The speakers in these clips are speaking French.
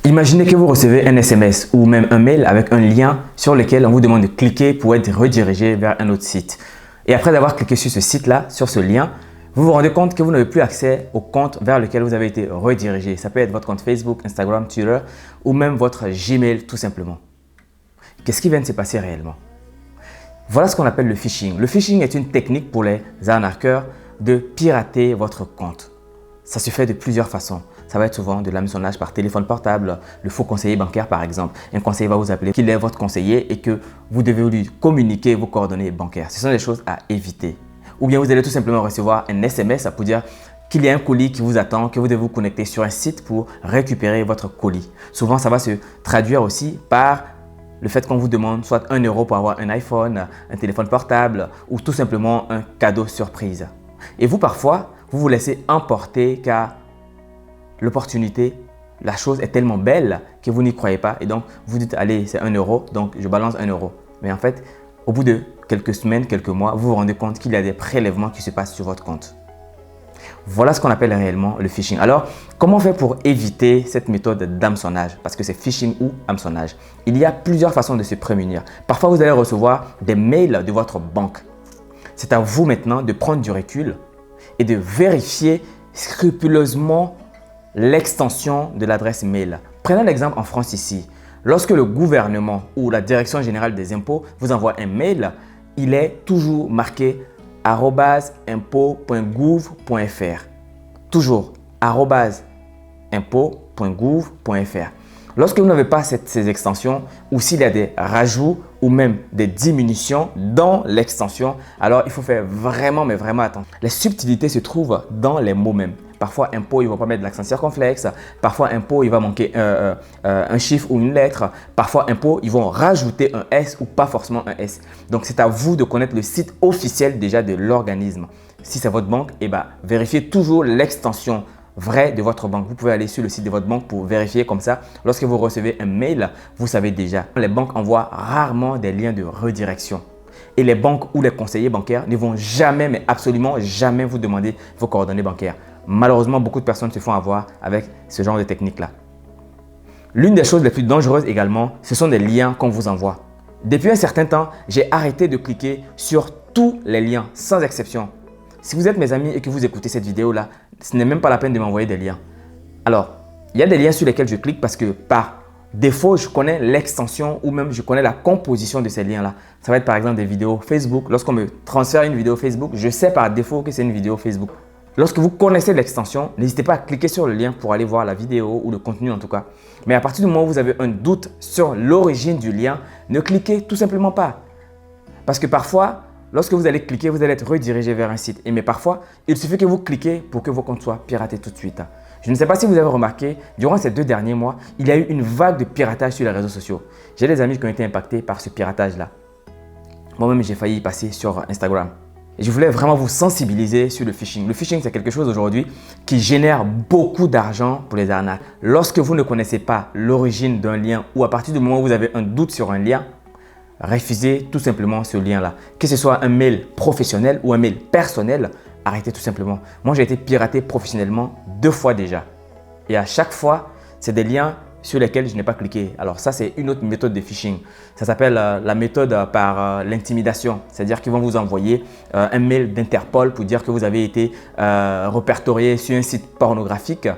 Imaginez que vous recevez un SMS ou même un mail avec un lien sur lequel on vous demande de cliquer pour être redirigé vers un autre site. Et après d'avoir cliqué sur ce site-là, sur ce lien, vous vous rendez compte que vous n'avez plus accès au compte vers lequel vous avez été redirigé. Ça peut être votre compte Facebook, Instagram, Twitter ou même votre Gmail tout simplement. Qu'est-ce qui vient de se passer réellement? Voilà ce qu'on appelle le phishing. Le phishing est une technique pour les arnaqueurs de pirater votre compte. Ça se fait de plusieurs façons. Ça va être souvent de l'hameçonnage par téléphone portable, le faux conseiller bancaire par exemple. Un conseiller va vous appeler qu'il est votre conseiller et que vous devez lui communiquer vos coordonnées bancaires. Ce sont des choses à éviter. Ou bien vous allez tout simplement recevoir un SMS pour dire qu'il y a un colis qui vous attend, que vous devez vous connecter sur un site pour récupérer votre colis. Souvent, ça va se traduire aussi par le fait qu'on vous demande soit 1 euro pour avoir un iPhone, un téléphone portable ou tout simplement un cadeau surprise. Et vous, parfois, vous vous laissez emporter car l'opportunité, la chose est tellement belle que vous n'y croyez pas et donc vous dites allez c'est 1 euro donc je balance 1 euro. Mais en fait, au bout de quelques semaines, quelques mois, vous vous rendez compte qu'il y a des prélèvements qui se passent sur votre compte. Voilà ce qu'on appelle réellement le phishing. Alors, comment faire pour éviter cette méthode d'hameçonnage? Parce que c'est phishing ou hameçonnage. Il y a plusieurs façons de se prémunir. Parfois, vous allez recevoir des mails de votre banque. C'est à vous maintenant de prendre du recul et de vérifier scrupuleusement l'extension de l'adresse mail. Prenons l'exemple en France ici. Lorsque le gouvernement ou la direction générale des impôts vous envoie un mail, il est toujours marqué @impôts.gouv.fr. Toujours @impôts.gouv.fr. Lorsque vous n'avez pas ces extensions ou s'il y a des rajouts ou même des diminutions dans l'extension, alors il faut faire vraiment attention. Les subtilités se trouvent dans les mots même. Parfois, impôt, il ne va pas mettre l'accent circonflexe. Parfois, impôt, il va manquer un chiffre ou une lettre. Parfois, impôt, ils vont rajouter un S ou pas forcément un S. Donc, c'est à vous de connaître le site officiel déjà de l'organisme. Si c'est votre banque, vérifiez toujours l'extension vraie de votre banque. Vous pouvez aller sur le site de votre banque pour vérifier comme ça. Lorsque vous recevez un mail, vous savez déjà. Les banques envoient rarement des liens de redirection. Et les banques ou les conseillers bancaires ne vont jamais, mais absolument jamais vous demander vos coordonnées bancaires. Malheureusement, beaucoup de personnes se font avoir avec ce genre de technique-là. L'une des choses les plus dangereuses également, ce sont des liens qu'on vous envoie. Depuis un certain temps, j'ai arrêté de cliquer sur tous les liens, sans exception. Si vous êtes mes amis et que vous écoutez cette vidéo-là, ce n'est même pas la peine de m'envoyer des liens. Alors, il y a des liens sur lesquels je clique parce que par défaut, je connais l'extension ou même je connais la composition de ces liens-là. Ça va être par exemple des vidéos Facebook. Lorsqu'on me transfère une vidéo Facebook, je sais par défaut que c'est une vidéo Facebook. Lorsque vous connaissez l'extension, n'hésitez pas à cliquer sur le lien pour aller voir la vidéo ou le contenu en tout cas. Mais à partir du moment où vous avez un doute sur l'origine du lien, ne cliquez tout simplement pas. Parce que parfois, lorsque vous allez cliquer, vous allez être redirigé vers un site. Mais parfois, il suffit que vous cliquez pour que vos comptes soient piratés tout de suite. Je ne sais pas si vous avez remarqué, durant ces 2 derniers mois, il y a eu une vague de piratage sur les réseaux sociaux. J'ai des amis qui ont été impactés par ce piratage-là. Moi-même, j'ai failli y passer sur Instagram. Et je voulais vraiment vous sensibiliser sur le phishing. Le phishing, c'est quelque chose aujourd'hui qui génère beaucoup d'argent pour les arnaques. Lorsque vous ne connaissez pas l'origine d'un lien ou à partir du moment où vous avez un doute sur un lien, refusez tout simplement ce lien-là. Que ce soit un mail professionnel ou un mail personnel, arrêtez tout simplement. Moi, j'ai été piraté professionnellement 2 fois déjà. Et à chaque fois, c'est des liens sur lesquels je n'ai pas cliqué. Alors ça, c'est une autre méthode de phishing. Ça s'appelle la méthode par l'intimidation. C'est-à-dire qu'ils vont vous envoyer un mail d'Interpol pour dire que vous avez été répertorié sur un site pornographique.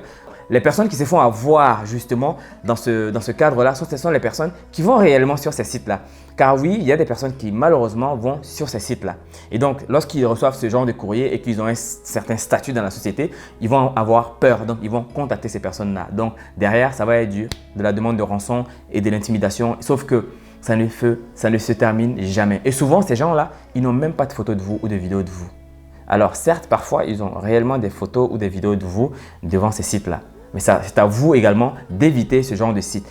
Les personnes qui se font avoir justement dans ce cadre-là, ce sont les personnes qui vont réellement sur ces sites-là. Car oui, il y a des personnes qui malheureusement vont sur ces sites-là. Et donc, lorsqu'ils reçoivent ce genre de courrier et qu'ils ont un certain statut dans la société, ils vont avoir peur. Donc, ils vont contacter ces personnes-là. Donc, derrière, ça va être de la demande de rançon et de l'intimidation. Sauf que ça ne se termine jamais. Et souvent, ces gens-là, ils n'ont même pas de photos de vous ou de vidéos de vous. Alors, certes, parfois, ils ont réellement des photos ou des vidéos de vous devant ces sites-là. Mais c'est à vous également d'éviter ce genre de site.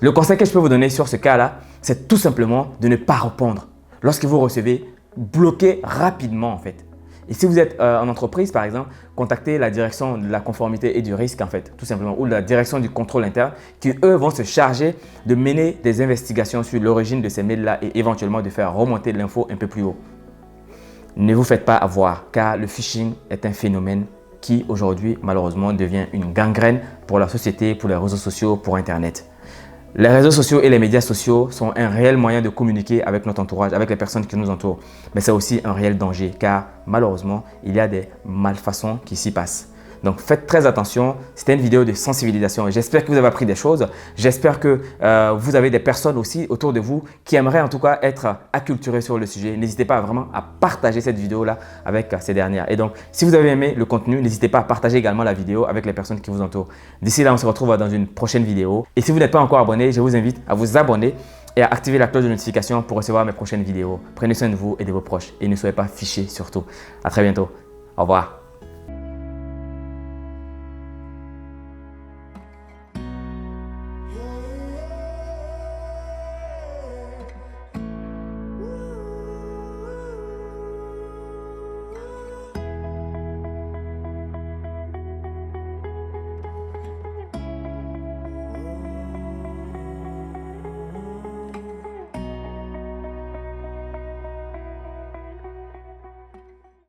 Le conseil que je peux vous donner sur ce cas-là, c'est tout simplement de ne pas répondre. Lorsque vous recevez, bloquez rapidement en fait. Et si vous êtes en entreprise par exemple, contactez la direction de la conformité et du risque en fait, tout simplement, ou la direction du contrôle interne qui eux vont se charger de mener des investigations sur l'origine de ces mails-là et éventuellement de faire remonter l'info un peu plus haut. Ne vous faites pas avoir car le phishing est un phénomène qui aujourd'hui malheureusement devient une gangrène pour la société, pour les réseaux sociaux, pour Internet. Les réseaux sociaux et les médias sociaux sont un réel moyen de communiquer avec notre entourage, avec les personnes qui nous entourent. Mais c'est aussi un réel danger car malheureusement, il y a des malfaçons qui s'y passent. Donc faites très attention, c'était une vidéo de sensibilisation et j'espère que vous avez appris des choses. J'espère que vous avez des personnes aussi autour de vous qui aimeraient en tout cas être acculturées sur le sujet. N'hésitez pas vraiment à partager cette vidéo-là avec ces dernières. Et donc, si vous avez aimé le contenu, n'hésitez pas à partager également la vidéo avec les personnes qui vous entourent. D'ici là, on se retrouve dans une prochaine vidéo. Et si vous n'êtes pas encore abonné, je vous invite à vous abonner et à activer la cloche de notification pour recevoir mes prochaines vidéos. Prenez soin de vous et de vos proches et ne soyez pas fichés surtout. À très bientôt. Au revoir.